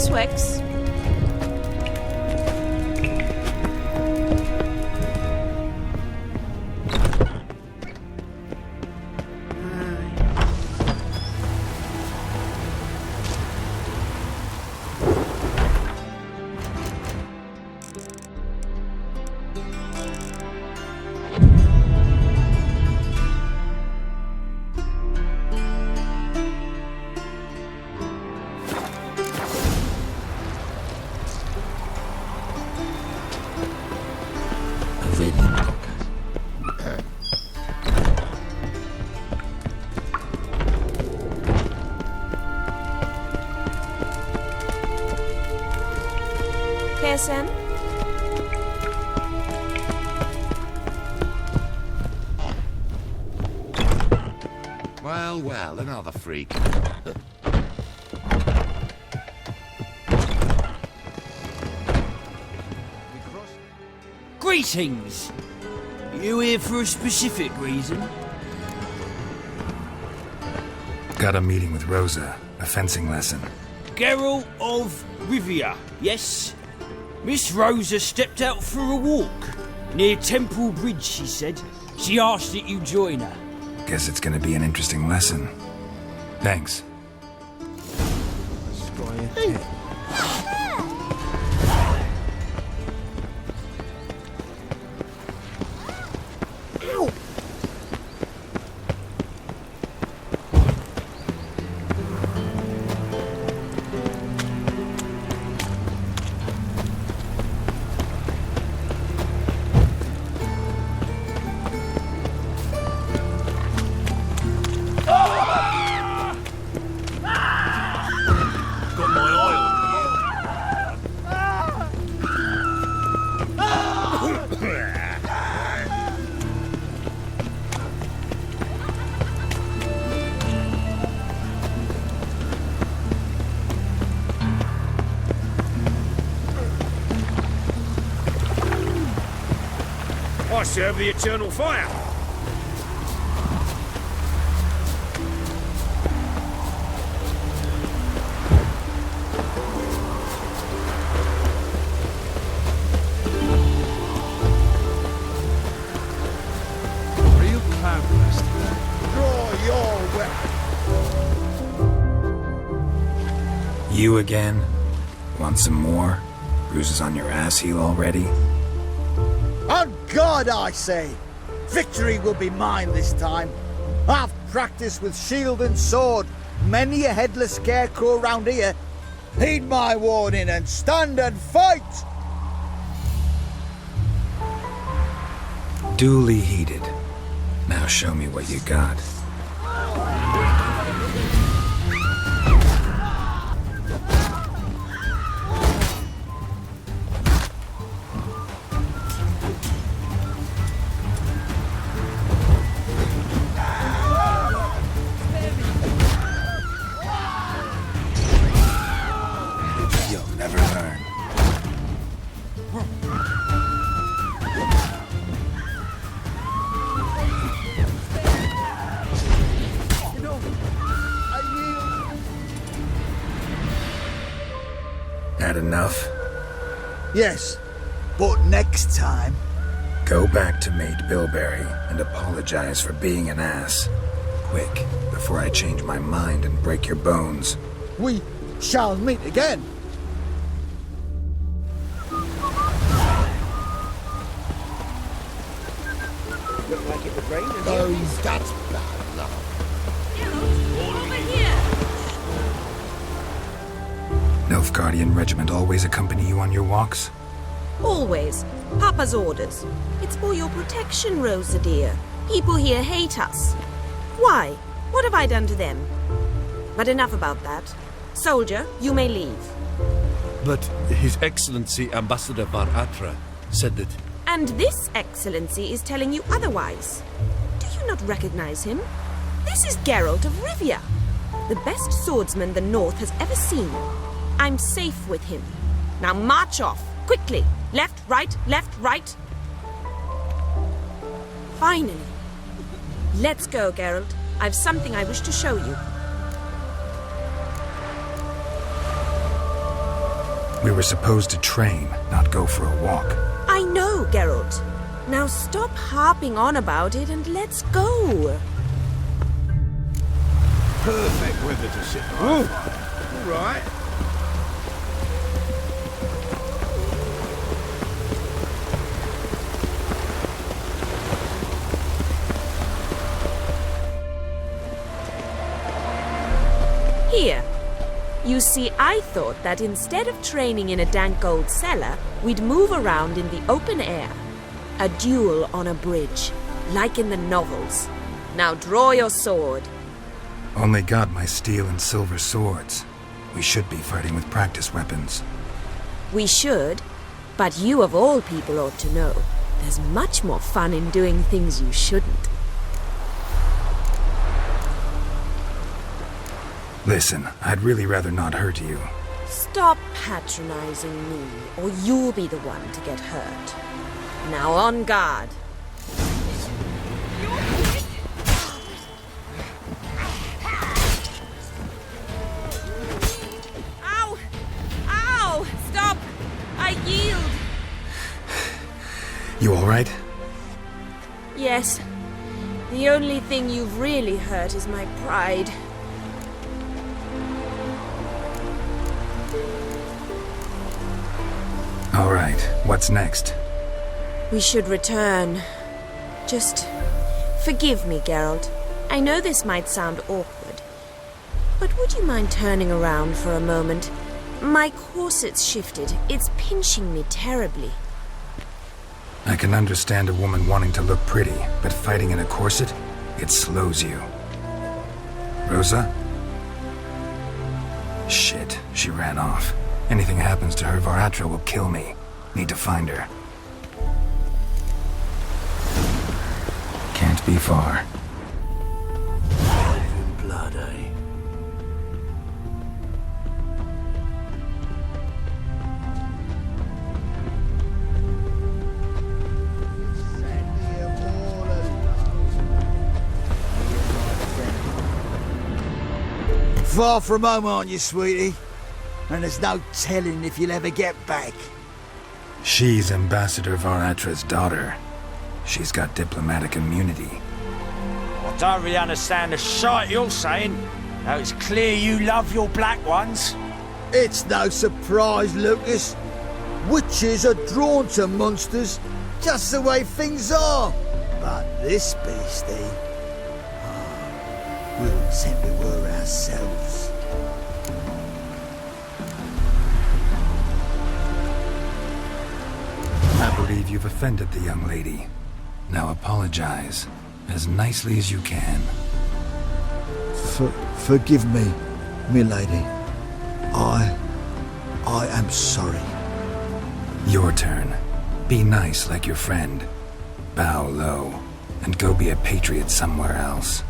swex. KSN? Well, well, another freak. Greetings! You here for a specific reason? Got a meeting with Rosa, a fencing lesson. Geralt of Rivia, yes? Miss Rosa stepped out for a walk. Near Temple Bridge, she said. She asked that you join her. Guess it's gonna be an interesting lesson. Thanks. I serve the eternal fire. Real cloudburst. Draw your weapon. You again? Want some more? Bruises on your ass heel already? On God, I say! Victory will be mine this time. I've practiced with shield and sword. Many a headless scarecrow round here. Heed my warning and stand and fight! Duly heeded. Now show me what you got. Had enough? Yes, but next time... Go back to Mate Bilberry and apologize for being an ass. Quick, before I change my mind and break your bones. We shall meet again. Look like it would rain. Oh, that's bad luck. Over here! Nilfgaardian regiment always accompany you on your walks? Always. Papa's orders. It's for your protection, Rosa dear. People here hate us. Why? What have I done to them? But enough about that. Soldier, you may leave. But His Excellency Ambassador Var Atra said that... And this excellency is telling you otherwise. Do you not recognize him? This is Geralt of Rivia, the best swordsman the North has ever seen. I'm safe with him. Now march off, quickly. Left, right, left, right. Finally. Let's go, Geralt. I've something I wish to show you. We were supposed to train, not go for a walk. I know, Geralt. Now stop harping on about it and let's go. Perfect weather to sit by. All right. Here. You see, I thought that instead of training in a dank old cellar, we'd move around in the open air. A duel on a bridge, like in the novels. Now draw your sword. Only got my steel and silver swords. We should be fighting with practice weapons. We should, but you of all people ought to know. There's much more fun in doing things you shouldn't. Listen, I'd really rather not hurt you. Stop patronizing me, or you'll be the one to get hurt. Now on guard. Ow! Ow! Stop! I yield! You alright? Yes. The only thing you've really hurt is my pride. Alright, what's next? We should return. Just forgive me, Geralt. I know this might sound awkward, but would you mind turning around for a moment? My corset's shifted. It's pinching me terribly. I can understand a woman wanting to look pretty, but fighting in a corset, it slows you. Rosa? Shit, she ran off. Anything happens to her, Varatra will kill me. Need to find her. Can't be far. Blood, eh? Far from home, aren't you, sweetie? And there's no telling if you'll ever get back. She's Ambassador Varatra's daughter. She's got diplomatic immunity. I don't really understand the shite you're saying. Now it's clear you love your black ones. It's no surprise, Lucas. Witches are drawn to monsters, just the way things are. But this beastie, we'll send it her ourselves. I believe you've offended the young lady. Now apologize, as nicely as you can. Forgive me, milady. I am sorry. Your turn. Be nice like your friend. Bow low, and go be a patriot somewhere else.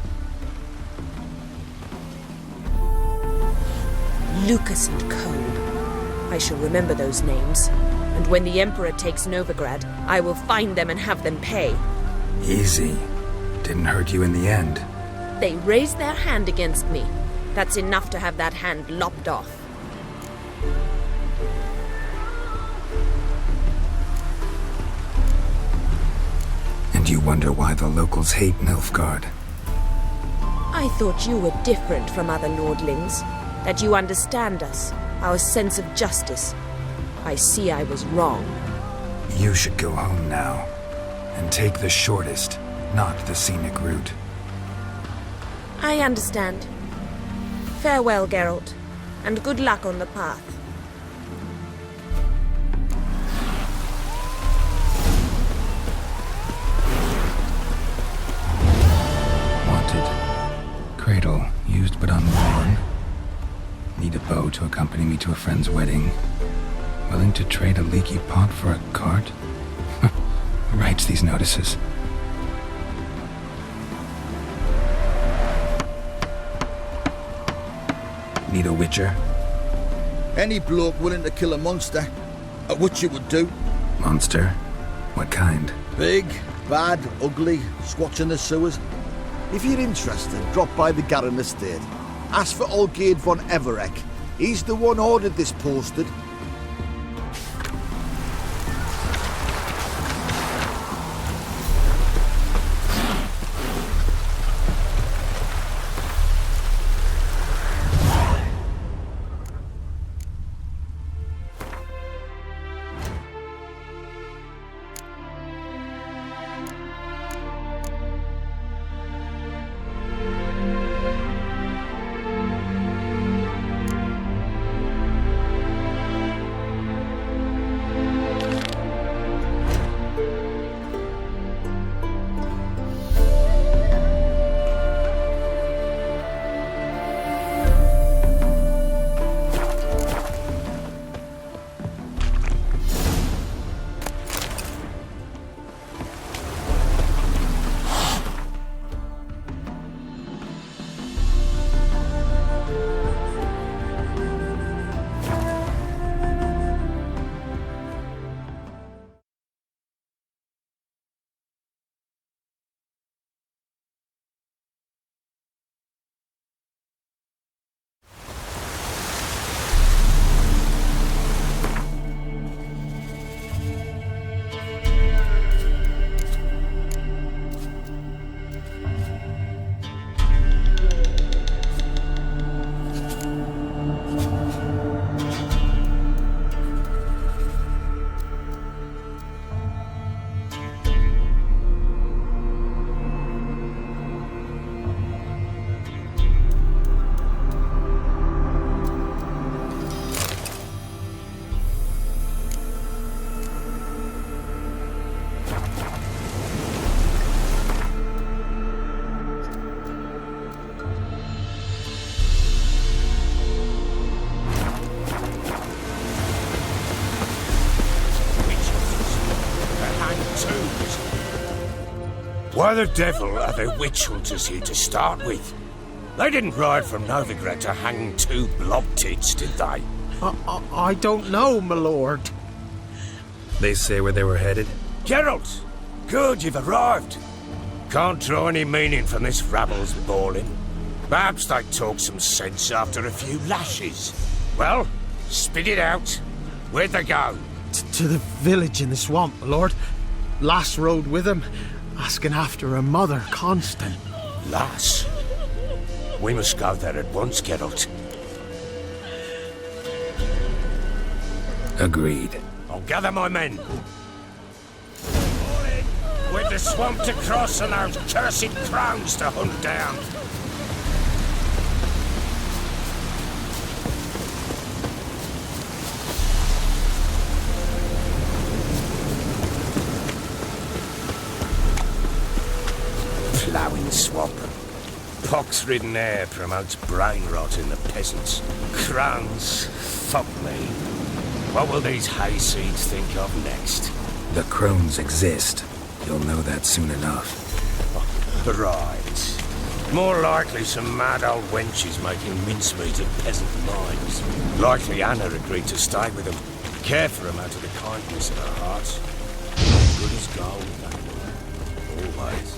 Lucas and Co. I shall remember those names. And when the Emperor takes Novigrad, I will find them and have them pay. Easy. Didn't hurt you in the end. They raised their hand against me. That's enough to have that hand lopped off. And you wonder why the locals hate Nilfgaard. I thought you were different from other lordlings. That you understand us, our sense of justice. I see I was wrong. You should go home now. And take the shortest, not the scenic route. I understand. Farewell, Geralt, and good luck on the path. Wanted. Cradle, used but unworn. Need a bow to accompany me to a friend's wedding. Willing to trade a leaky pot for a cart? Who writes these notices? Need a witcher? Any bloke willing to kill a monster, which you would do. Monster? What kind? Big, bad, ugly, squatch in the sewers. If you're interested, drop by the Garen estate. Ask for Olgierd von Everek. He's the one ordered this posted. Why the devil are there witch hunters here to start with? They didn't ride from Novigrad to hang two blob tits, did they? I don't know, my lord. They say where they were headed? Geralt! Good, you've arrived. Can't draw any meaning from this rabble's bawling. Perhaps they talk some sense after a few lashes. Well, spit it out. Where'd they go? To the village in the swamp, my lord. Lass rode with him, asking after her mother, Kingston. Lass? We must go there at once, Geralt. Agreed. I'll gather my men. With the swamp to cross and those cursed Crones to hunt down. Ploughing swamp. Pox-ridden air promotes brain rot in the peasants. Crones, fuck me. What will these hayseeds think of next? The Crones exist. You'll know that soon enough. Right. More likely some mad old wenches making mincemeat of peasant minds. Likely Anna agreed to stay with them. Care for them out of the kindness of her heart. Good as gold, that woman. Always.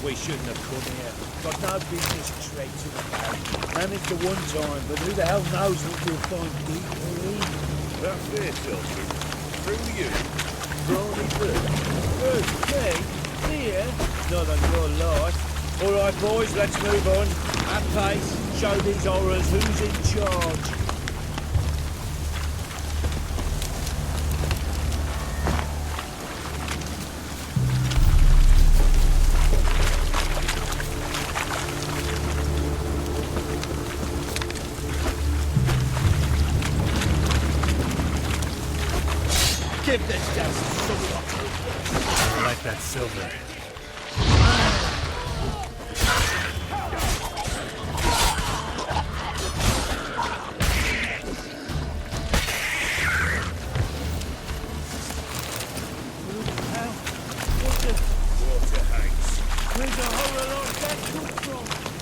We shouldn't have come here. Got no business traipsing about. And it's the one time, but who the hell knows what you'll find deep within? That's it, Children. Through you. Brony through. Good, me? Here? Not on your life. All right, boys, let's move on. At pace, show these horrors who's in charge. Give this down some silver. I like that silver.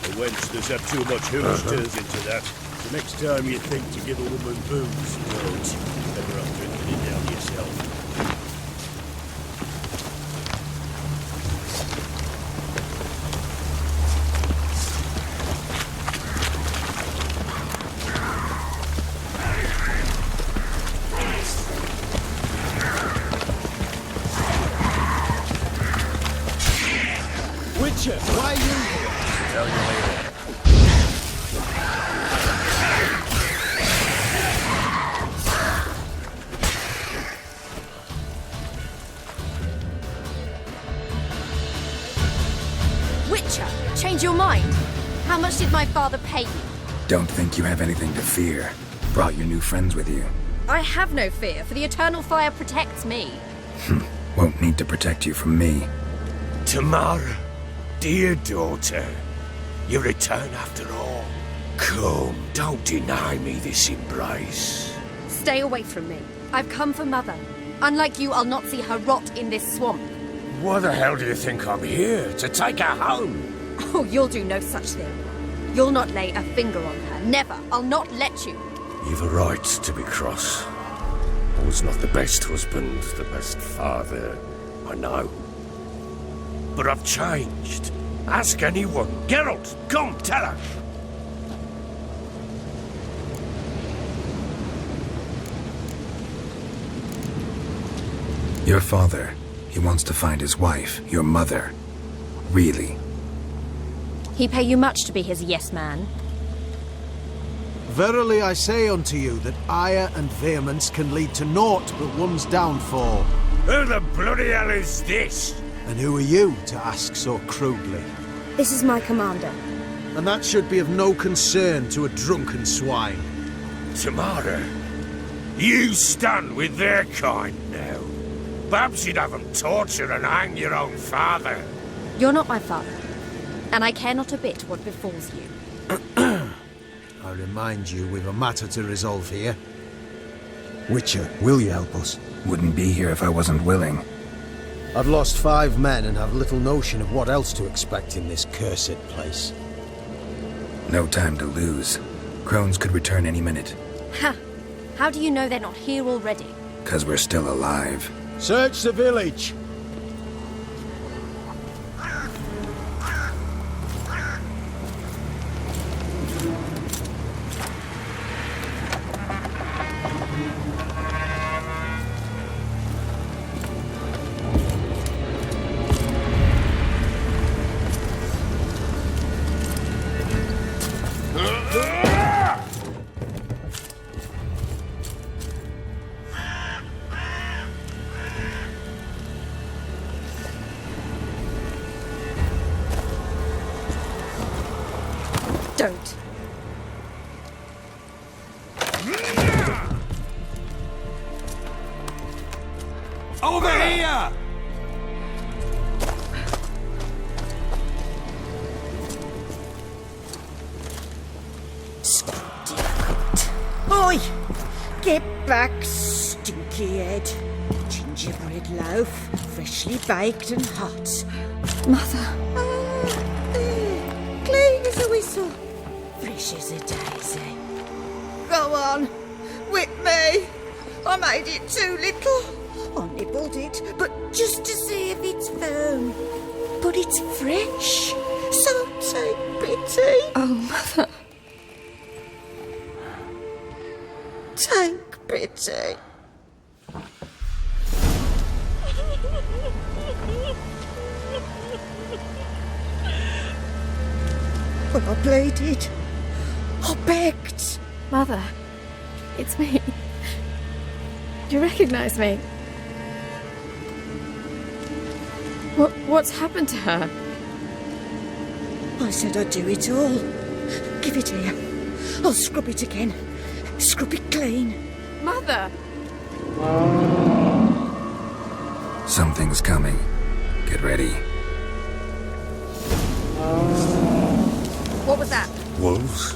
The wench does have too much hooch turns into that. The next time you think to give a woman booze, don't. Better off drinking it down yourself. Witcher, why are you here? Tell you later. Witcher, change your mind. How much did my father pay you? Don't think you have anything to fear. Brought your new friends with you. I have no fear, for the eternal fire protects me. Won't need to protect you from me. Tamara, dear daughter, you return after all. Come, don't deny me this embrace. Stay away from me. I've come for Mother. Unlike you, I'll not see her rot in this swamp. Why the hell do you think I'm here? To take her home? Oh, you'll do no such thing. You'll not lay a finger on her. Never. I'll not let you. You've a right to be cross. I was not the best husband, the best father. I know. But I've changed. Ask anyone. Geralt, come, tell her. Your father, he wants to find his wife, your mother. Really? He pay you much to be his yes man. Verily I say unto you that ire and vehemence can lead to naught but one's downfall. Who the bloody hell is this? And who are you to ask so crudely? This is my commander. And that should be of no concern to a drunken swine. Tamara, you stand with their kind now. Perhaps you'd have them torture and hang your own father. You're not my father, and I care not a bit what befalls you. I remind you we've a matter to resolve here. Witcher, will you help us? Wouldn't be here if I wasn't willing. I've lost 5 men and have little notion of what else to expect in this cursed place. No time to lose. Crones could return any minute. Ha! How do you know they're not here already? 'Cause we're still alive. Search the village! Don't. Over here! Oi! Get back, stinky head. Gingerbread loaf, freshly baked and hot. Mother. Clean as a whistle. Fresh as a daisy. Go on, whip me. I made it too little. I nibbled it, but just to see if it's firm. But it's fresh, so take pity. Oh, Mother. Take pity. But I pleaded. I begged. Mother, it's me. Do you recognize me? What's happened to her? I said I'd do it all. Give it here. I'll scrub it again. Scrub it clean. Mother! Something's coming. Get ready. What was that? Wolves,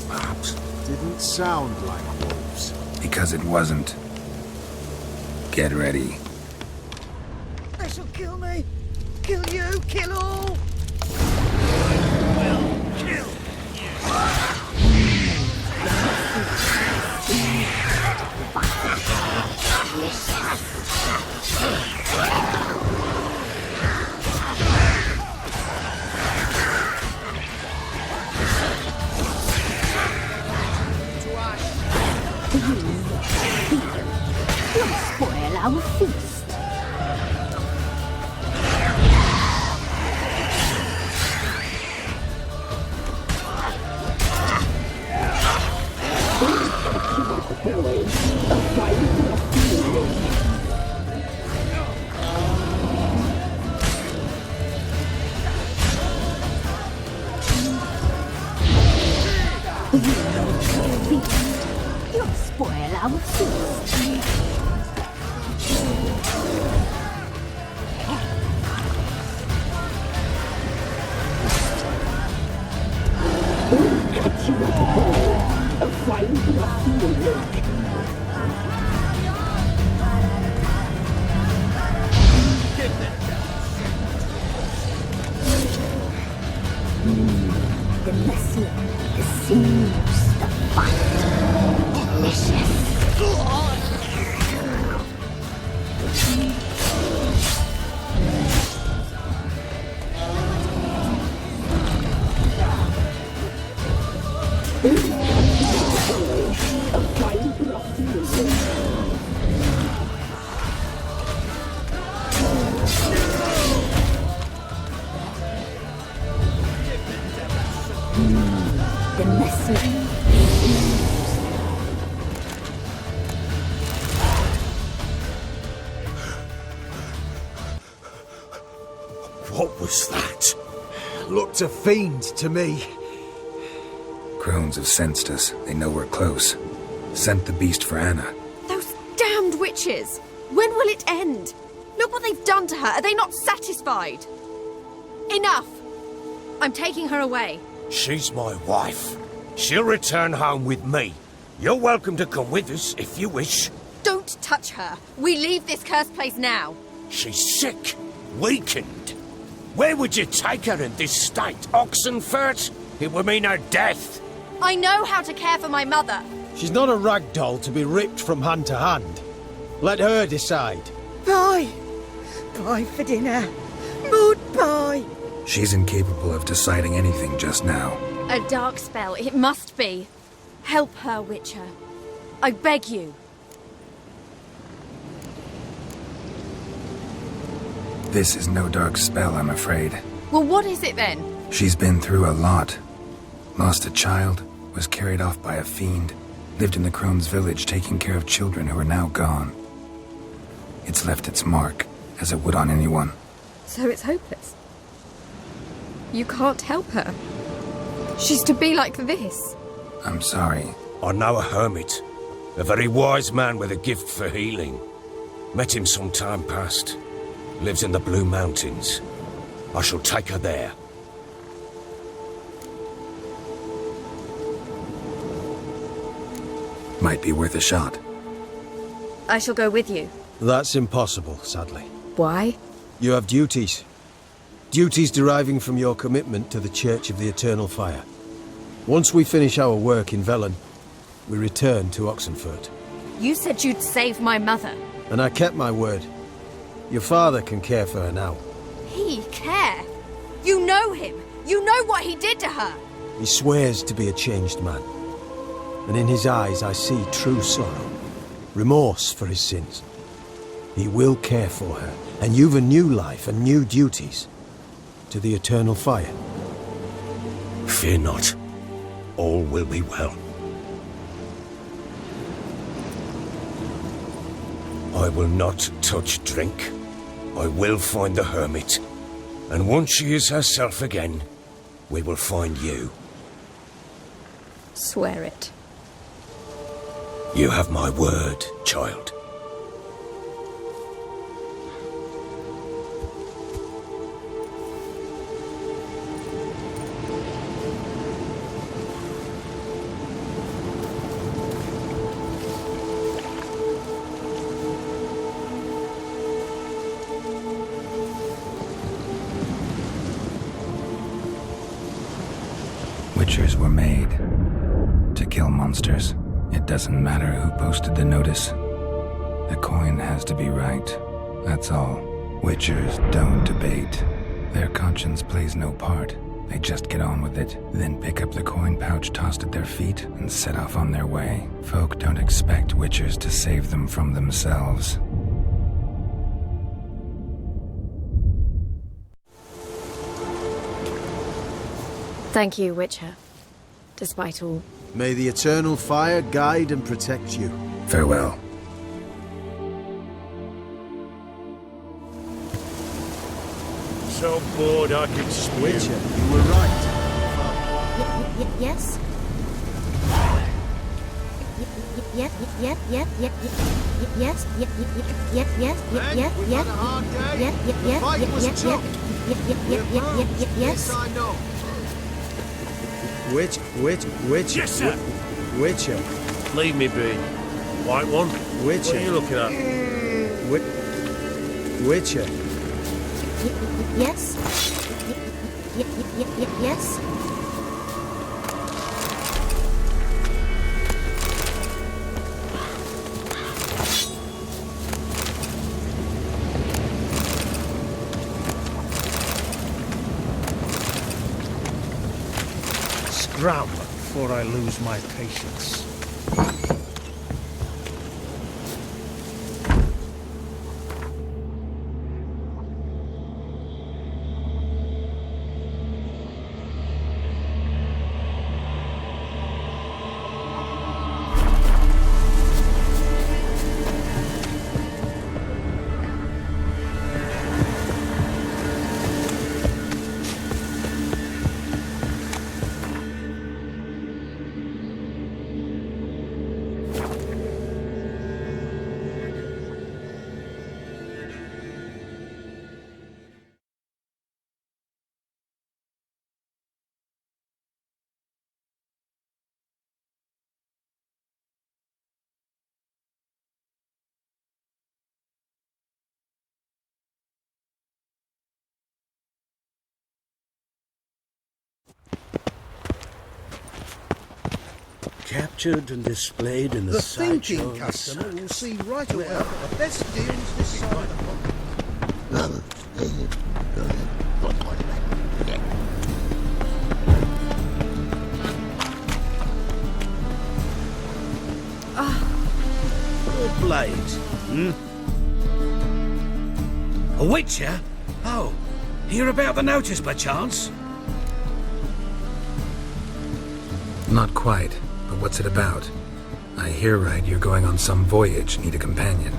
perhaps. Didn't sound like wolves. Because it wasn't. Get ready. They shall kill me. Kill you. Kill all. You'll spoil our feast. You'll spoil our feast. Catch you at the ball. Find your field. The messier, the sinews, the fight. Delicious. What was that? Looked a fiend to me. Crones have sensed us. They know we're close. Sent the beast for Anna. Those damned witches! When will it end? Look what they've done to her. Are they not satisfied? Enough! I'm taking her away. She's my wife. She'll return home with me. You're welcome to come with us if you wish. Don't touch her. We leave this cursed place now. She's sick, weakened. Where would you take her in this state? Oxenfurt? It would mean her death. I know how to care for my mother. She's not a rag doll to be ripped from hand to hand. Let her decide. Pie! Pie for dinner. Mud pie! She's incapable of deciding anything just now. A dark spell, it must be. Help her, Witcher. I beg you. This is no dark spell, I'm afraid. Well, what is it then? She's been through a lot. Lost a child, was carried off by a fiend, lived in the Crones village taking care of children who are now gone. It's left its mark, as it would on anyone. So it's hopeless. You can't help her. She's to be like this. I'm sorry. I know a hermit. A very wise man with a gift for healing. Met him some time past. Lives in the Blue Mountains. I shall take her there. Might be worth a shot. I shall go with you. That's impossible, sadly. Why? You have duties. Duties deriving from your commitment to the Church of the Eternal Fire. Once we finish our work in Velen, we return to Oxenfurt. You said you'd save my mother. And I kept my word. Your father can care for her now. He care? You know him. You know what he did to her. He swears to be a changed man. And in his eyes I see true sorrow. Remorse for his sins. He will care for her. And you've a new life and new duties. To the Eternal Fire. Fear not. All will be well. I will not touch drink. I will find the hermit. And once she is herself again, we will find you. Swear it. You have my word, child. Witchers were made to kill monsters. It doesn't matter who posted the notice. The coin has to be right. That's all. Witchers don't debate. Their conscience plays no part. They just get on with it, then pick up the coin pouch tossed at their feet and set off on their way. Folk don't expect Witchers to save them from themselves. Thank you, Witcher. Despite all. May the Eternal Fire guide and protect you. Farewell. So bored I could spew. Witcher, you were right. Yes? Yes, yes, yes, yes, yes, yes, yes, yes, yes, yes, yes, yes, I know. Witcher. Yes, sir. Witcher. Leave me be. White one? Witcher. What are you looking at? Witcher. yes, yes. Scram before I lose my patience. captured and displayed in the, The sideshow thinking of the customer sun. will see right away that the best deals this side of the pond. Your blades, A witcher? Oh, hear about the notice by chance? Not quite, but what's it about? I hear right, you're going on some voyage, need a companion.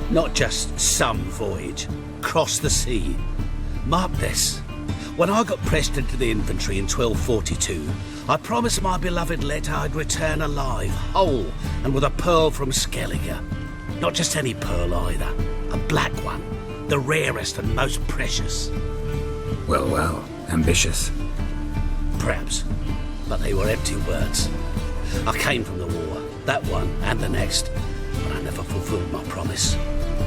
Not just some voyage. Cross the sea. Mark this. When I got pressed into the infantry in 1242, I promised my beloved Let I'd return alive, whole, and with a pearl from Skellige. Not just any pearl either. A black one. The rarest and most precious. Well, well, ambitious. Perhaps. But they were empty words. I came from the war, that one and the next, but I never fulfilled my promise.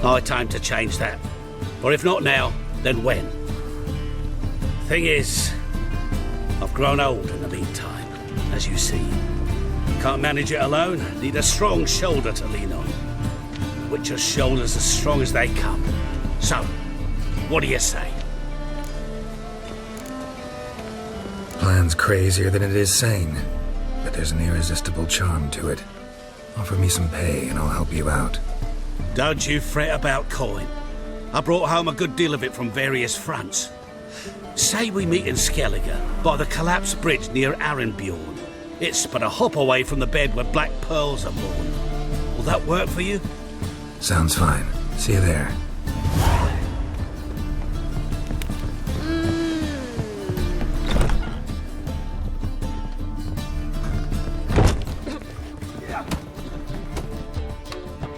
High time to change that. For if not now, then when? Thing is, I've grown old in the meantime, as you see. Can't manage it alone, need a strong shoulder to lean on. Witcher's shoulders as strong as they come. So, what do you say? Plan's crazier than it is sane, but there's an irresistible charm to it. Offer me some pay and I'll help you out. Don't you fret about coin. I brought home a good deal of it from various fronts. Say we meet in Skellige, by the collapsed bridge near Arenbjorn. It's but a hop away from the bed where black pearls are born. Will that work for you? Sounds fine. See you there.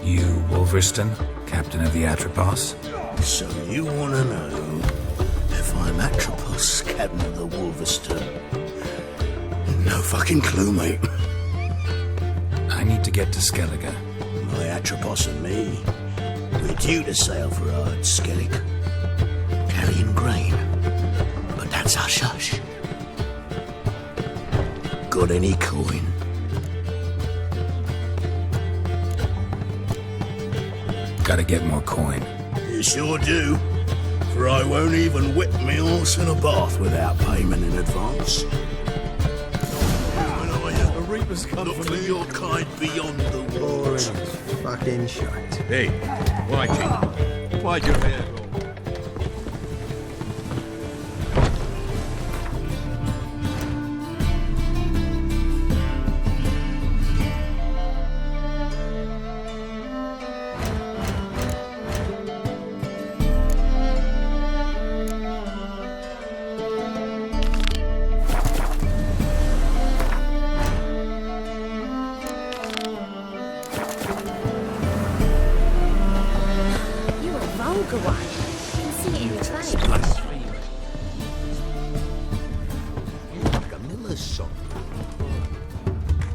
You Wolverston, captain of the Atropos? So you want to know if I'm Atropos, captain of the Wolverston? No fucking clue, mate. I need to get to Skellige. My Atropos and me, we're due to sail for our Skellig, carrying grain. But that's hush-hush. Got any coin? Gotta get more coin. You sure do. For I won't even whip me horse in a bath without payment in advance. The Reapers come Look from for the your kind beyond the walls. Fucking shite. Hey, Whitey, why'd your hair go?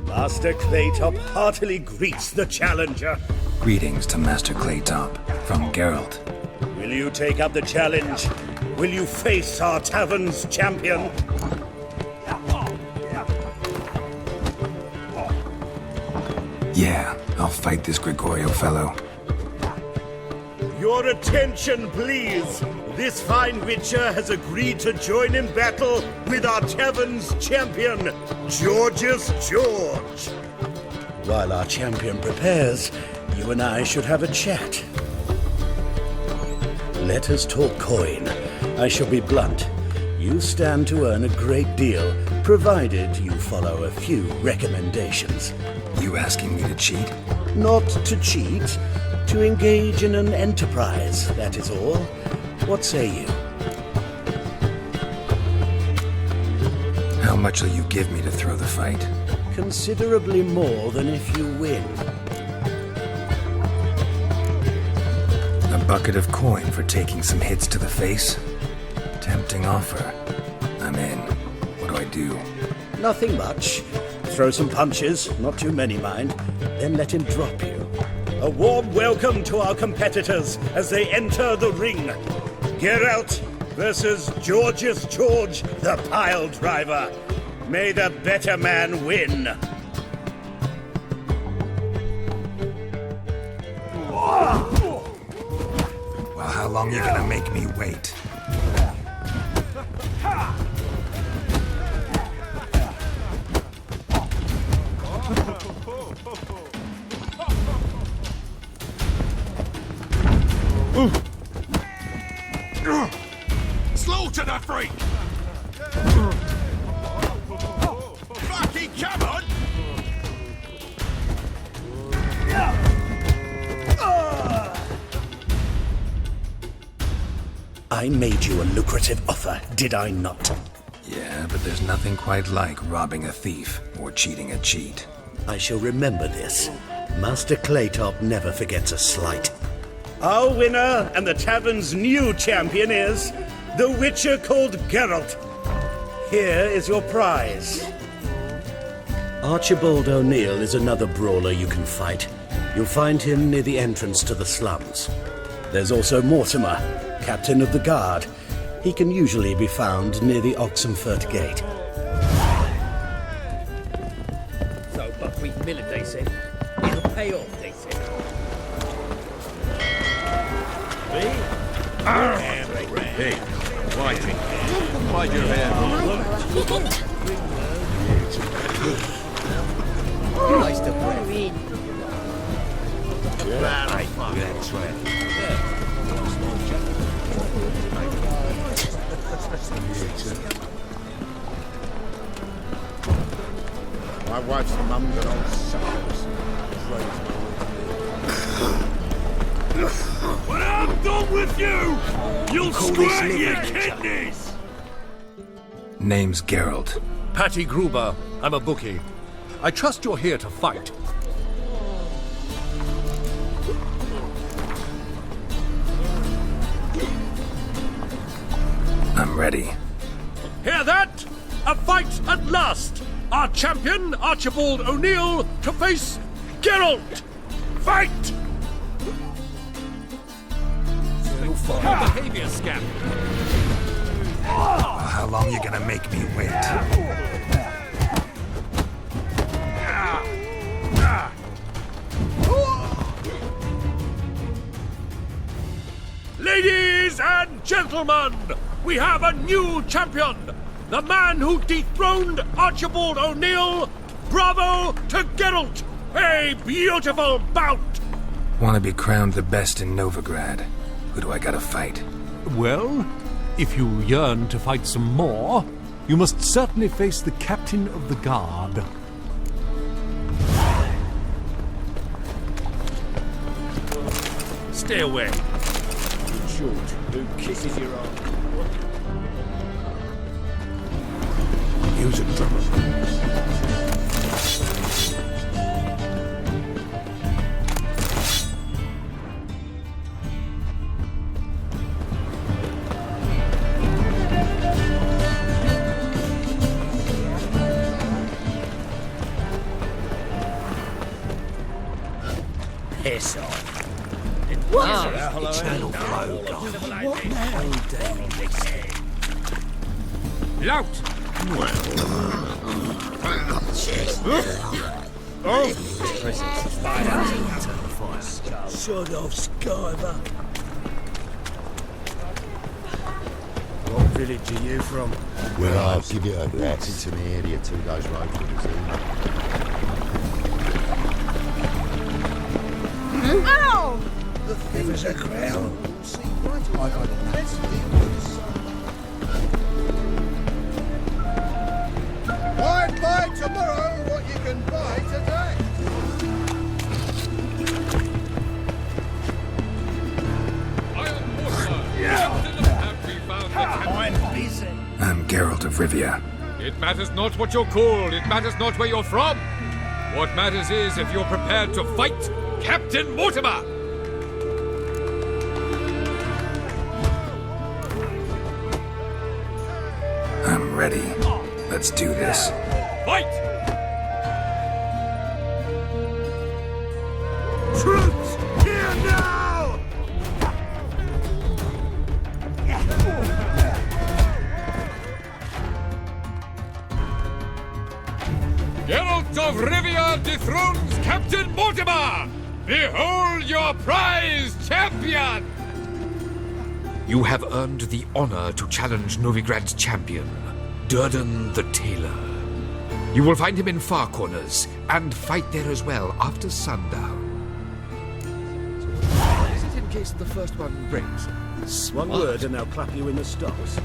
Master Claytop heartily greets the challenger. Greetings to Master Claytop from Geralt. Will you take up the challenge? Will you face our tavern's champion? Yeah, I'll fight this Gregorio fellow. Your attention, please. This fine witcher has agreed to join in battle with our tavern's champion, George's George. While our champion prepares, you and I should have a chat. Let us talk coin. I shall be blunt. You stand to earn a great deal, provided you follow a few recommendations. You asking me to cheat? Not to cheat, to engage in an enterprise, that is all. What say you? How much will you give me to throw the fight? Considerably more than if you win. A bucket of coin for taking some hits to the face? Tempting offer. I'm in. What do I do? Nothing much. Throw some punches, not too many, mind, then let him drop you. A warm welcome to our competitors as they enter the ring. Geralt versus George's George, the pile driver. May the better man win. How long you gonna make me wait? Slaughter the freak! Fucking come on! I made you a lucrative offer, did I not? Yeah, but there's nothing quite like robbing a thief or cheating a cheat. I shall remember this. Master Claytop never forgets a slight. Our winner and the tavern's new champion is the Witcher called Geralt. Here is your prize. Archibald O'Neill is another brawler you can fight. You'll find him near the entrance to the slums. There's also Mortimer, captain of the guard. He can usually be found near the Oxenfurt Gate. So, buckwheat millet, they said. It'll pay off, they said. Hey, fighting. Hide your hand. Nice to play. That's right. My wife's mum's an old suckers. When I'm done with you, you'll square your kidneys! Name's Geralt. Patty Gruber. I'm a bookie. I trust you're here to fight. I'm ready. Hear that? A fight at last! Our champion, Archibald O'Neill, to face Geralt! Fight! Behavior scam. Well, how long you gonna make me wait? Ladies and gentlemen, we have a new champion! The man who dethroned Archibald O'Neill! Bravo to Geralt! A beautiful bout! Want to be crowned the best in Novigrad? Who do I gotta fight? Well, if you yearn to fight some more, you must certainly face the captain of the guard. Stay away. Short. Who kisses your arm? Use a drummer. Piss off. What? Eternal flow. What now? Lout! Sod off, Skyver. What village are you from? Well, I'll give it a bet. It's in the area 2 days road from the zoo. Ow! The thing's a crown. I got it. Let's buy tomorrow what you can buy today. I'm busy. I'm Geralt of Rivia. It matters not what you're called, it matters not where you're from. What matters is if you're prepared to fight Captain Mortimer! I'm ready. Let's do this. Fight! Troops, here now! Geralt of Rivia dethrones Captain Mortimer! Behold your prize champion! You have earned the honor to challenge Novigrad's champion, Durden the Tailor. You will find him in Far Corners, and fight there as well after sundown. Is it in case the first one breaks? One word and they'll clap you in the stocks.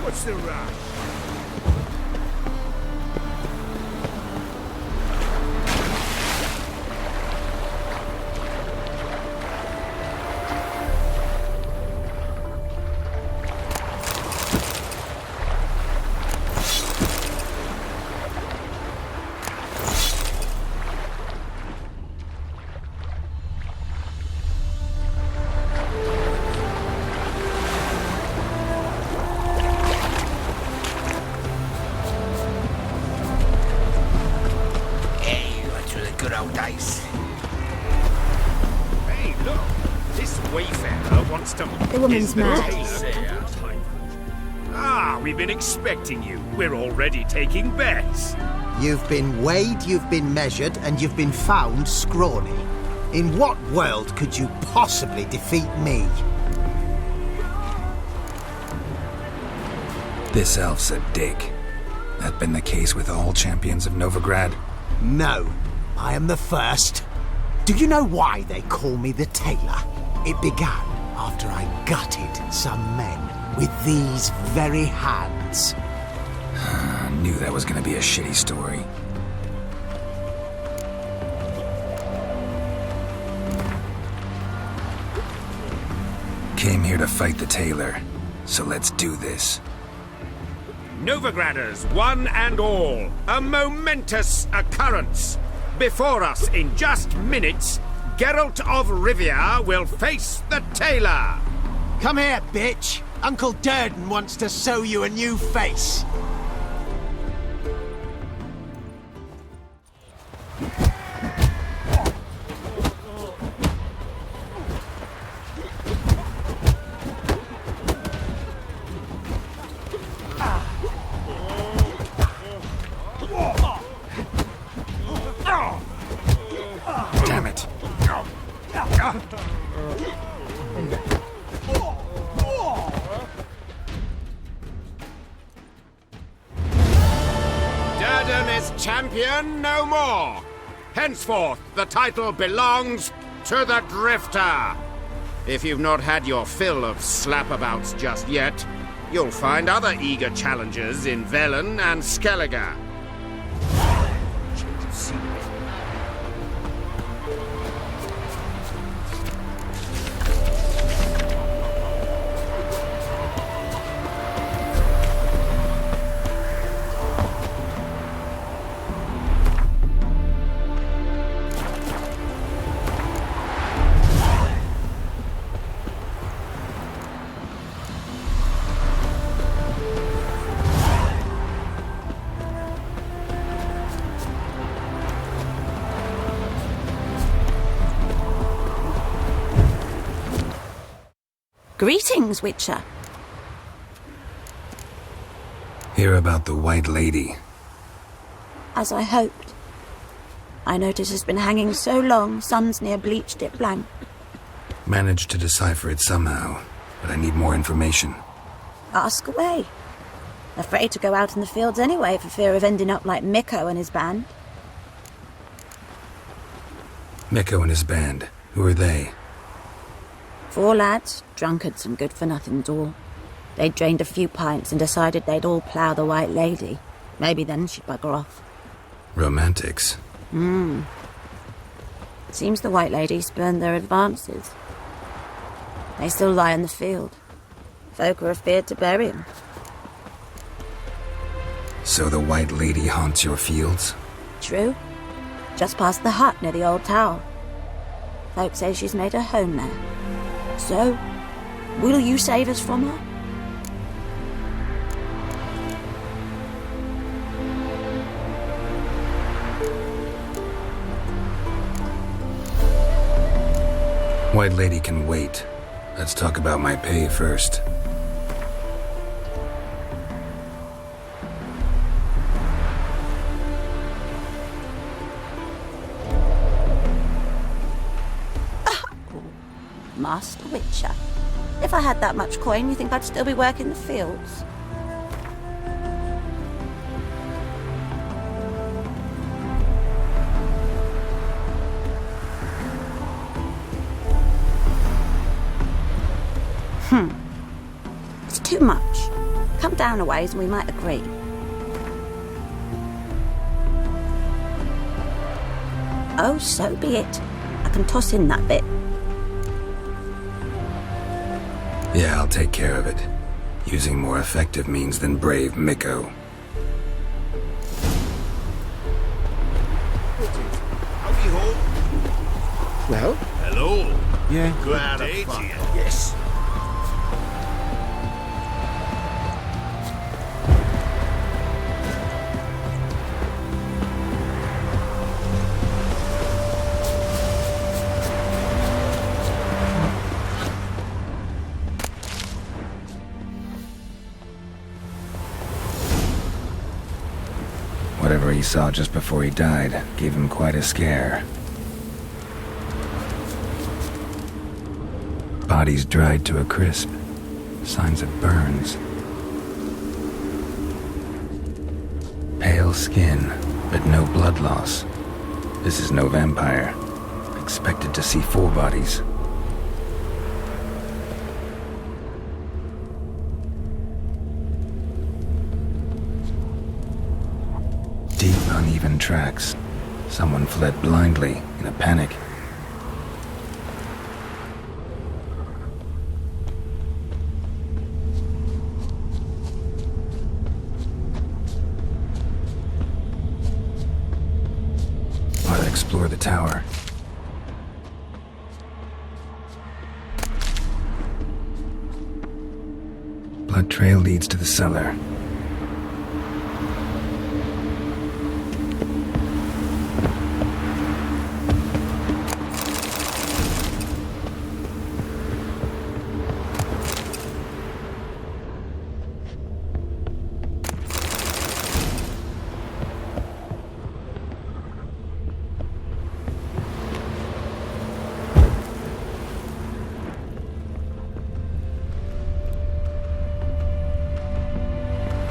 What's the rush? The woman's mad. We've been expecting you. We're already taking bets. You've been weighed, you've been measured, and you've been found scrawny. In what world could you possibly defeat me? This elf's a dick. That been the case with all champions of Novigrad? No, I am the first. Do you know why they call me the Tailor? It began after I gutted some men with these very hands. I knew that was gonna be a shitty story. Came here to fight the Tailor, so let's do this. Novigraders, one and all, a momentous occurrence. Before us, in just minutes, Geralt of Rivia will face the Tailor. Come here, bitch. Uncle Durden wants to sew you a new face. Damn it. Durden is champion no more. Henceforth, the title belongs to the Drifter. If you've not had your fill of slapabouts just yet, you'll find other eager challengers in Velen and Skellige. Greetings, Witcher. Hear about the White Lady. As I hoped. I notice it's been hanging so long, sun's near bleached it blank. Managed to decipher it somehow, but I need more information. Ask away. Afraid to go out in the fields anyway for fear of ending up like Mikko and his band. Mikko and his band. Who are they? 4 lads, drunkards and good-for-nothings all. They'd drained a few pints and decided they'd all plough the White Lady. Maybe then she'd bugger off. Romantics. Seems the White Lady spurned their advances. They still lie in the field. Folk are afeard to bury 'em. So the White Lady haunts your fields? True. Just past the hut near the old tower. Folk say she's made her home there. So, will you save us from her? White Lady can wait. Let's talk about my pay first. Master Witcher. If I had that much coin, you think I'd still be working the fields? It's too much. Come down a ways and we might agree. Oh, so be it. I can toss in that bit. Yeah, I'll take care of it. Using more effective means than brave Mikko. Howdy ho. Well? Hello. Yeah. Good day to you. Yes. Whatever he saw just before he died gave him quite a scare. Body's dried to a crisp. Signs of burns. Pale skin, but no blood loss. This is no vampire. Expected to see 4 bodies. Deep, uneven tracks. Someone fled blindly, in a panic. I'll explore the tower. Blood trail leads to the cellar.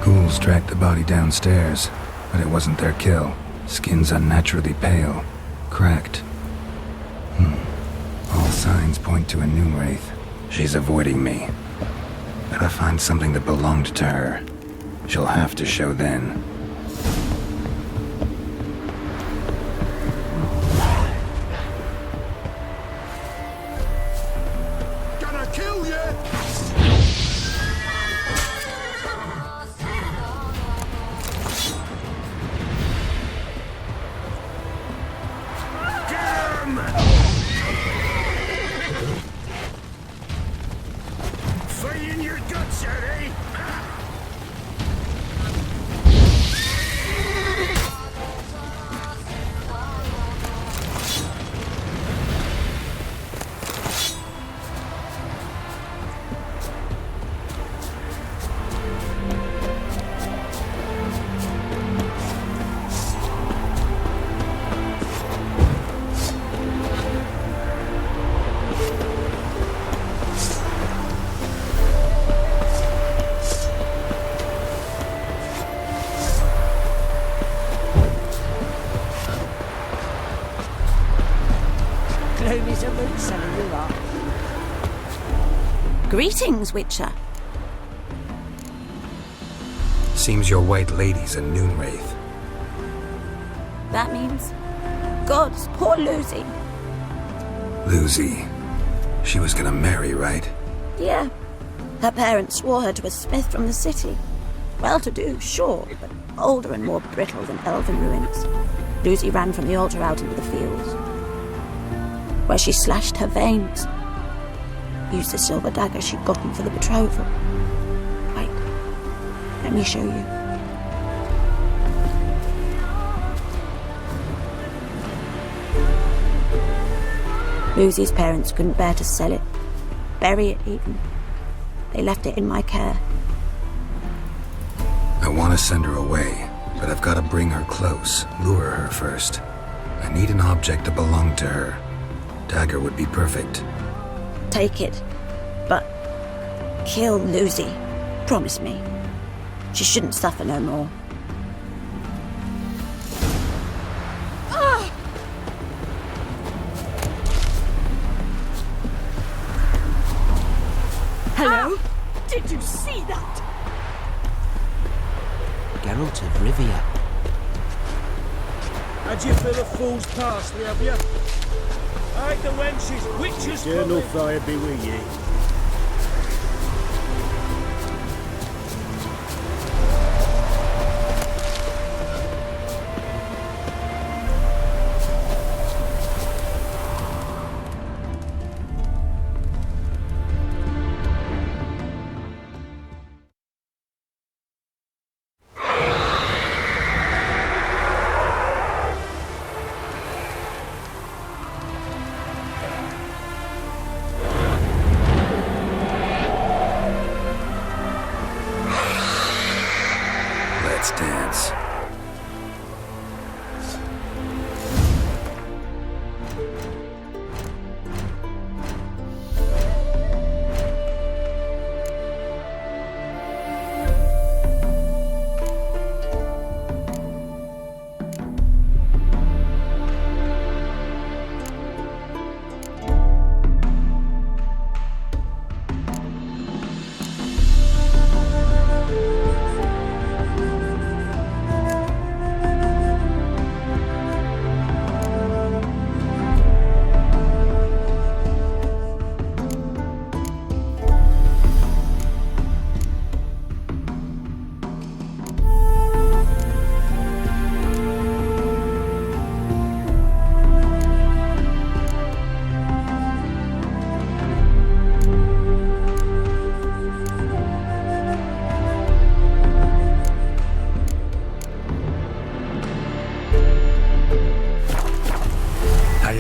Ghouls dragged the body downstairs, but it wasn't their kill. Skin's unnaturally pale, cracked. All signs point to a new wraith. She's avoiding me. Gotta find something that belonged to her. She'll have to show then. Gonna kill you! Fire in your guts, eh? Only a boot selling you are. Greetings, Witcher. Seems your white lady's a noon wraith. That means... Gods, poor Lucy. Lucy. She was gonna marry, right? Yeah. Her parents swore her to a smith from the city. Well-to-do, sure, but older and more brittle than elven ruins. Lucy ran from the altar out into the fields, where she slashed her veins. Used the silver dagger she'd gotten for the betrothal. Wait, let me show you. Lucy's parents couldn't bear to sell it, bury it even. They left it in my care. I want to send her away, but I've got to bring her close, lure her first. I need an object to belong to her. Dagger would be perfect. Take it, but kill Lucy. Promise me. She shouldn't suffer no more. Hello? Did you see that? Geralt of Rivia. Had you fill a fool's parsley, have you? Hide the wenches, witches Eternal fire be with ye.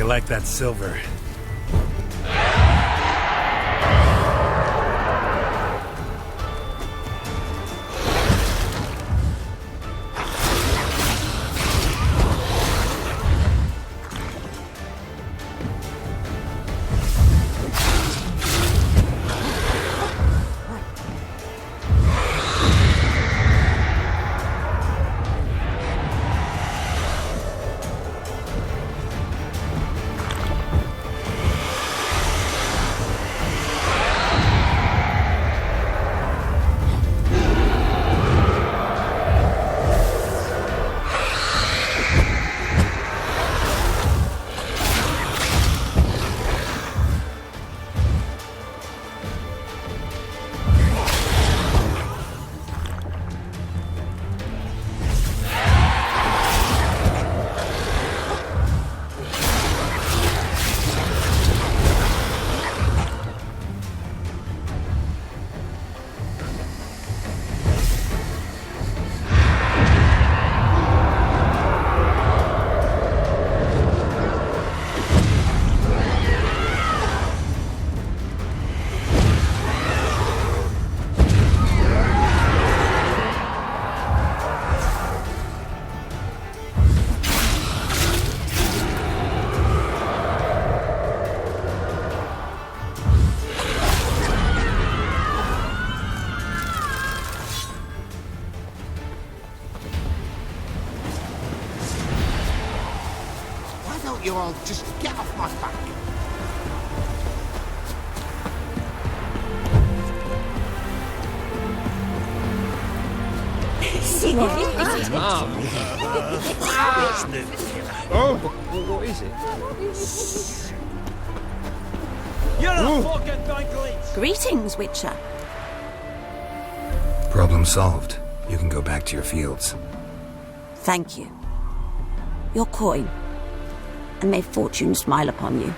Like that silver. You all just get off my back. Oh, what is it? You're not fucking going to eat. Greetings, Witcher. Problem solved. You can go back to your fields. Thank you. Your coin. And may fortune smile upon you.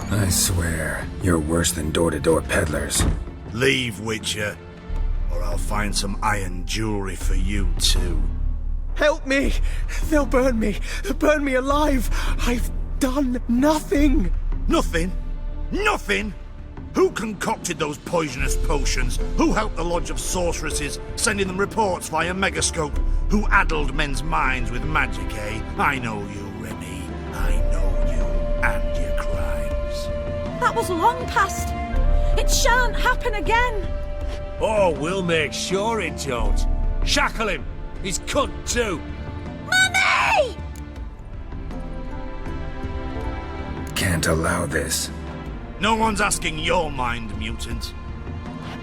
I swear, you're worse than door-to-door peddlers. Leave, Witcher, or I'll find some iron jewelry for you too. Help me! They'll burn me! Burn me alive! I've done nothing! Nothing? Nothing? Who concocted those poisonous potions? Who helped the Lodge of Sorceresses, sending them reports via Megascope? Who addled men's minds with magic, eh? I know you, Remy. I know you and your crimes. That was long past. It shan't happen again. Oh, we'll make sure it don't. Shackle him. He's cut too. Mummy! Can't allow this. No one's asking your mind, mutant.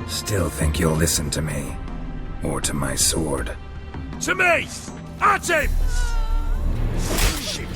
Still think you'll listen to me. Or to my sword. To me! At him! Shit.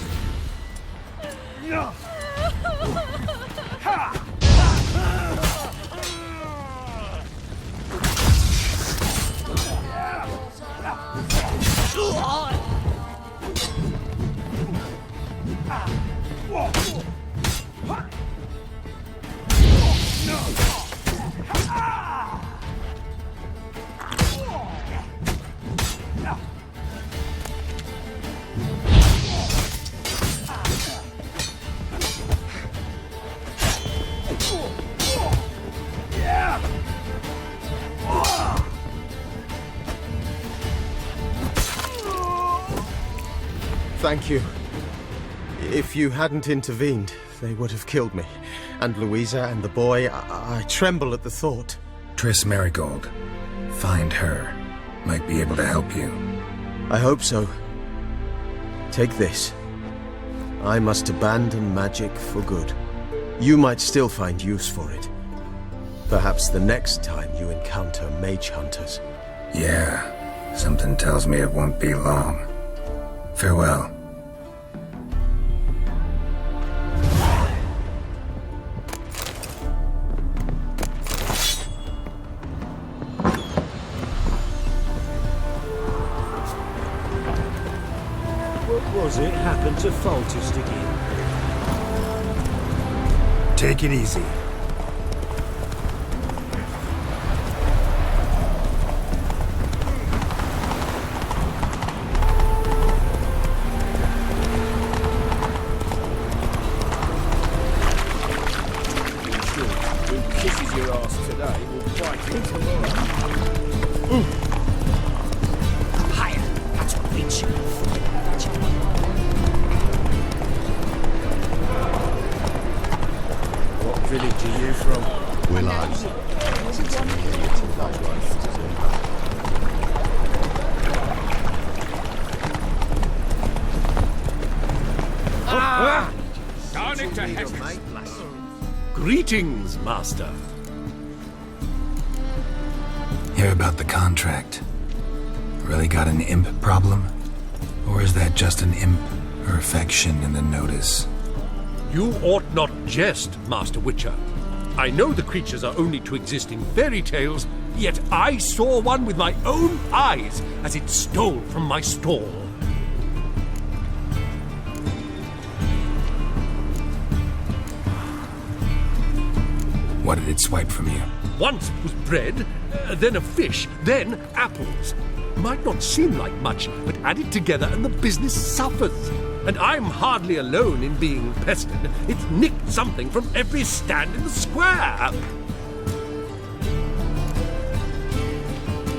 Thank you. If you hadn't intervened, they would have killed me. And Louisa and the boy, I tremble at the thought. Triss Marigold. Find her. Might be able to help you. I hope so. Take this. I must abandon magic for good. You might still find use for it. Perhaps the next time you encounter mage hunters. Yeah. Something tells me it won't be long. Farewell. What was it happened to Foltest again? Take it easy. Greetings, Master. Hear about the contract? Really got an imp problem? Or is that just an imp or affection in the notice? You ought not jest, Master Witcher. I know the creatures are only to exist in fairy tales, yet I saw one with my own eyes as it stole from my stall. What did it swipe from you? Once it was bread, then a fish, then apples. Might not seem like much, but add it together and the business suffers. And I'm hardly alone in being pestered. It's nicked something from every stand in the square.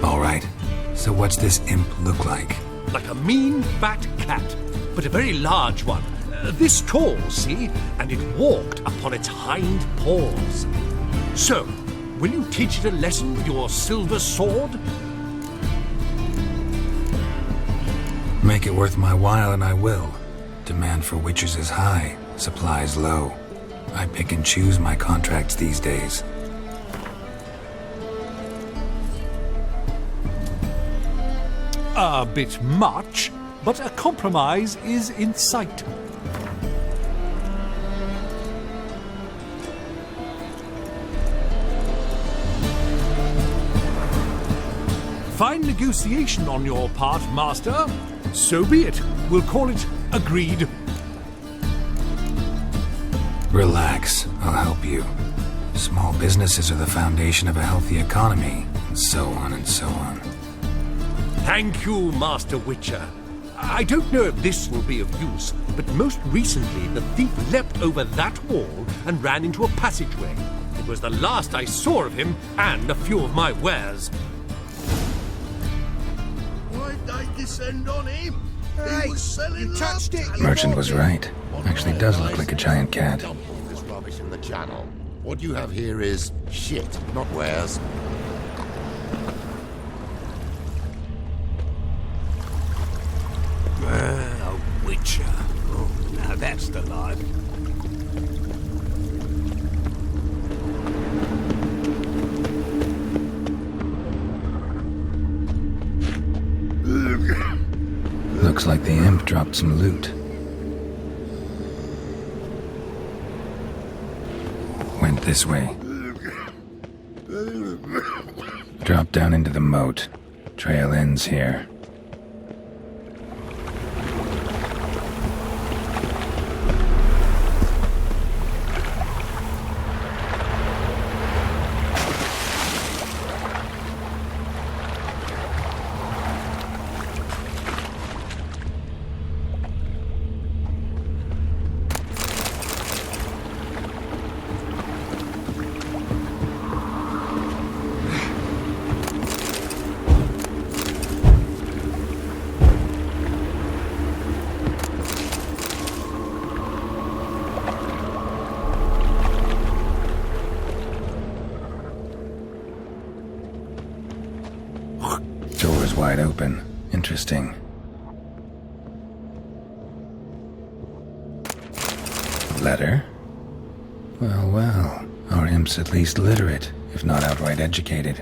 All right. So what's this imp look like? Like a mean, fat cat, but a very large one. This tall, see? And it walked upon its hind paws. So, will you teach it a lesson with your silver sword? Make it worth my while and I will. Demand for witches is high, supplies low. I pick and choose my contracts these days. A bit much, but a compromise is in sight. Fine negotiation on your part, Master. So be it. We'll call it agreed. Relax, I'll help you. Small businesses are the foundation of a healthy economy, and so on and so on. Thank you, Master Witcher. I don't know if this will be of use, but most recently the thief leapt over that wall and ran into a passageway. It was the last I saw of him and a few of my wares. Why'd they descend on him? He was selling touched it. Merchant was right. Actually does look like a giant cat. Dump all this rubbish in the channel. What you have here is shit, not wares. A witcher. Oh, now that's the life. Looks like the imp dropped some loot. Went this way. Drop down into the moat. Trail ends here. Door's wide open. Interesting. Letter? Well, well. Our imp's at least literate, if not outright educated.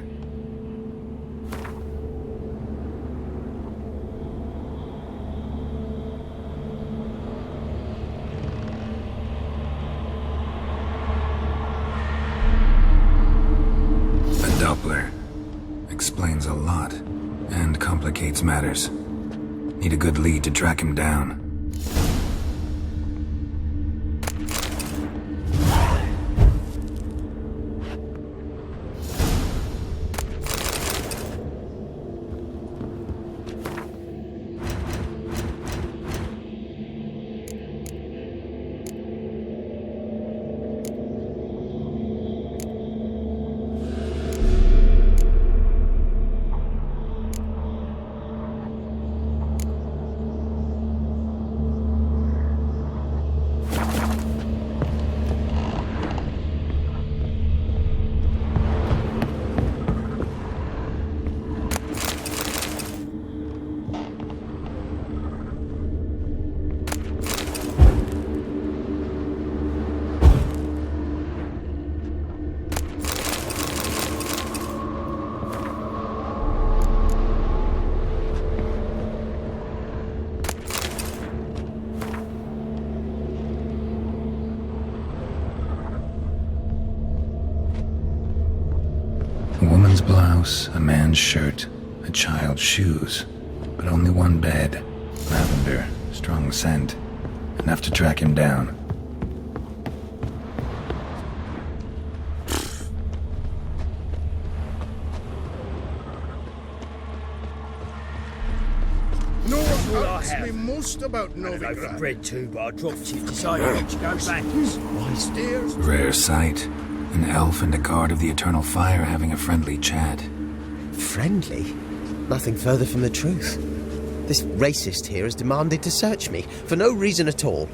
A Doppler. Explains a lot. And complicates matters. Need a good lead to track him down. A woman's blouse, a man's shirt, a child's shoes, but only one bed. Lavender, strong scent, enough to track him down. No one asks me most about Novigrad. Bread too, but I dropped it. Decided to go back. Stairs. Rare sight. An elf and a guard of the Eternal Fire having a friendly chat. Friendly? Nothing further from the truth. This racist here has demanded to search me, for no reason at all.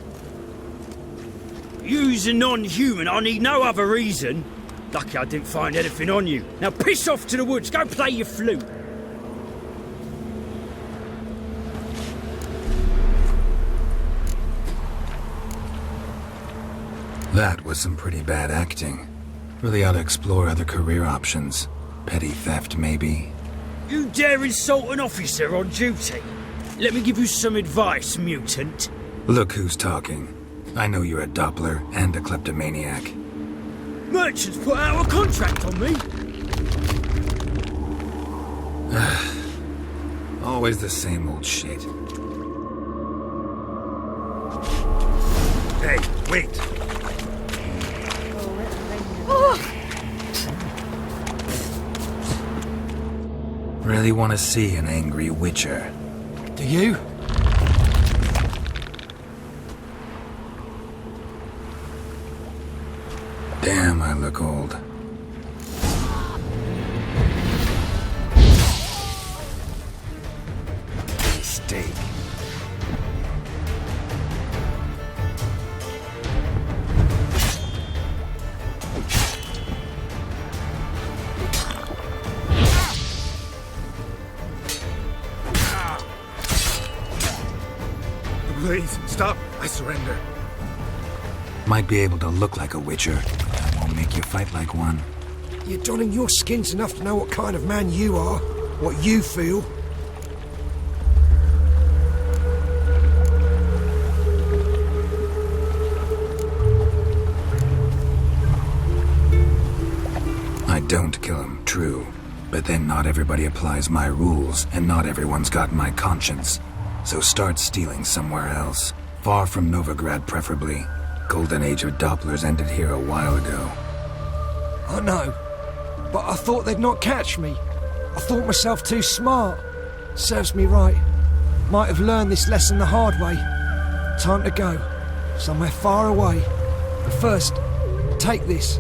You's a non-human, I need no other reason. Lucky I didn't find anything on you. Now piss off to the woods, go play your flute. That was some pretty bad acting. Really ought to explore other career options. Petty theft, maybe? You dare insult an officer on duty? Let me give you some advice, mutant. Look who's talking. I know you're a Doppler and a kleptomaniac. Merchants put out a contract on me. Always the same old shit. Hey, wait! Really want to see an angry witcher. Do you? Damn, I look old. Mistake. Please, stop. I surrender. Might be able to look like a witcher. That won't make you fight like one. You're donning your skins enough to know what kind of man you are, what you feel. I don't kill him, true. But then not everybody applies my rules, and not everyone's got my conscience. So start stealing somewhere else. Far from Novigrad, preferably. Golden age of Dopplers ended here a while ago. I know, but I thought they'd not catch me. I thought myself too smart. Serves me right. Might have learned this lesson the hard way. Time to go. Somewhere far away. But first, take this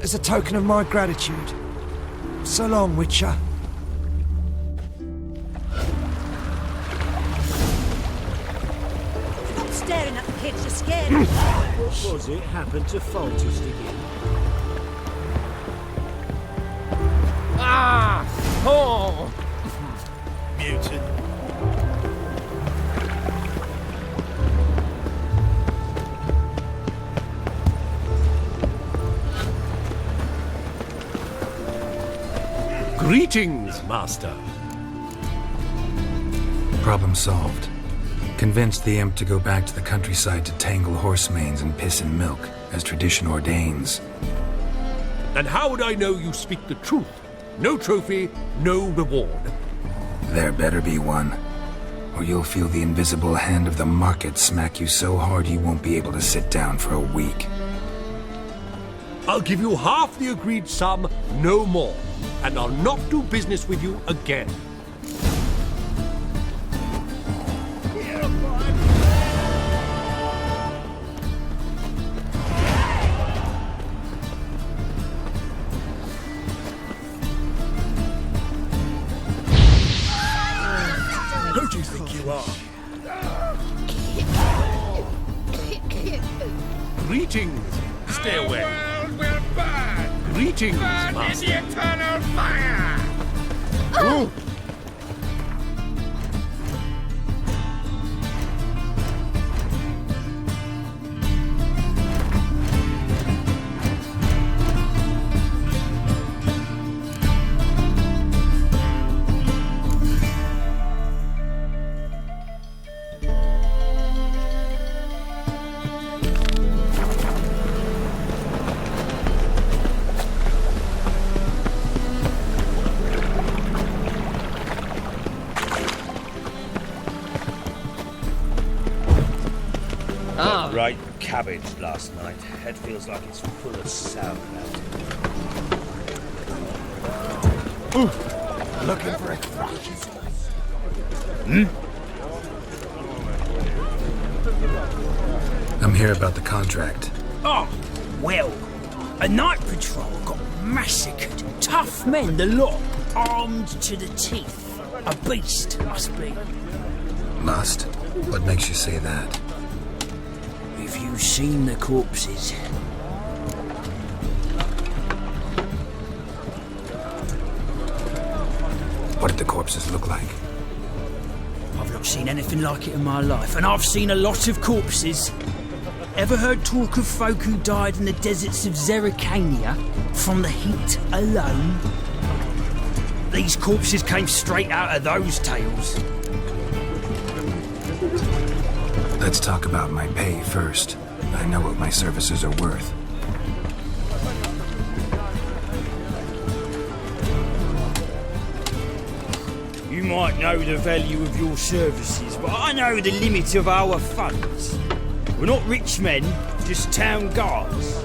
as a token of my gratitude. So long, Witcher. Stop staring at the kids, you're scared. What was it happened to Faultist again? Ah! Oh! Mutant. Greetings, Master. Problem solved. Convinced the imp to go back to the countryside to tangle horse manes and piss in milk, as tradition ordains. And how would I know you speak the truth? No trophy, no reward. There better be one. Or you'll feel the invisible hand of the market smack you so hard you won't be able to sit down for a week. I'll give you half the agreed sum, no more. And I'll not do business with you again. Who do you think you are? Greetings. Stay away. We're bad. Greetings, Burn in Master. the eternal fire! Oh. cabbage last night. Head feels like it's full of sauerkraut. Looking for a crash. I'm here about the contract. Oh, well, a night patrol got massacred. Tough men, the lot, armed to the teeth. A beast, must be. Must? What makes you say that? If you've seen the corpses. What did the corpses look like? I've not seen anything like it in my life, and I've seen a lot of corpses. Ever heard talk of folk who died in the deserts of Zerrikania from the heat alone? These corpses came straight out of those tales. Let's talk about my pay first. I know what my services are worth. You might know the value of your services, but I know the limit of our funds. We're not rich men, just town guards.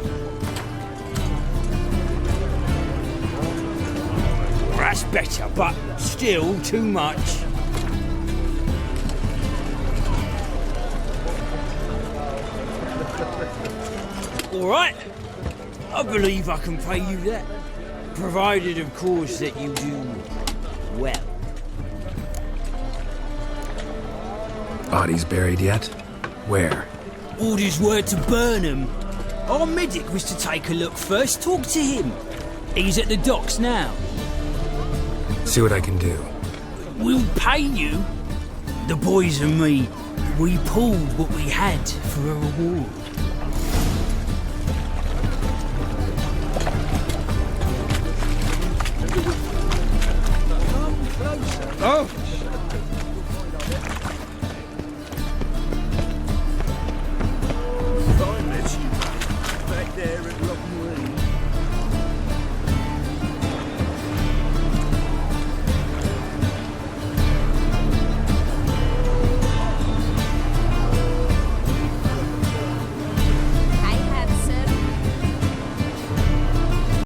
Well, that's better, but still too much. All right, I believe I can pay you that, provided, of course, that you do well. Bodies buried yet? Where? Orders were to burn him. Our medic was to take a look first, talk to him. He's at the docks now. See what I can do. We'll pay you. The boys and me, we pulled what we had for a reward.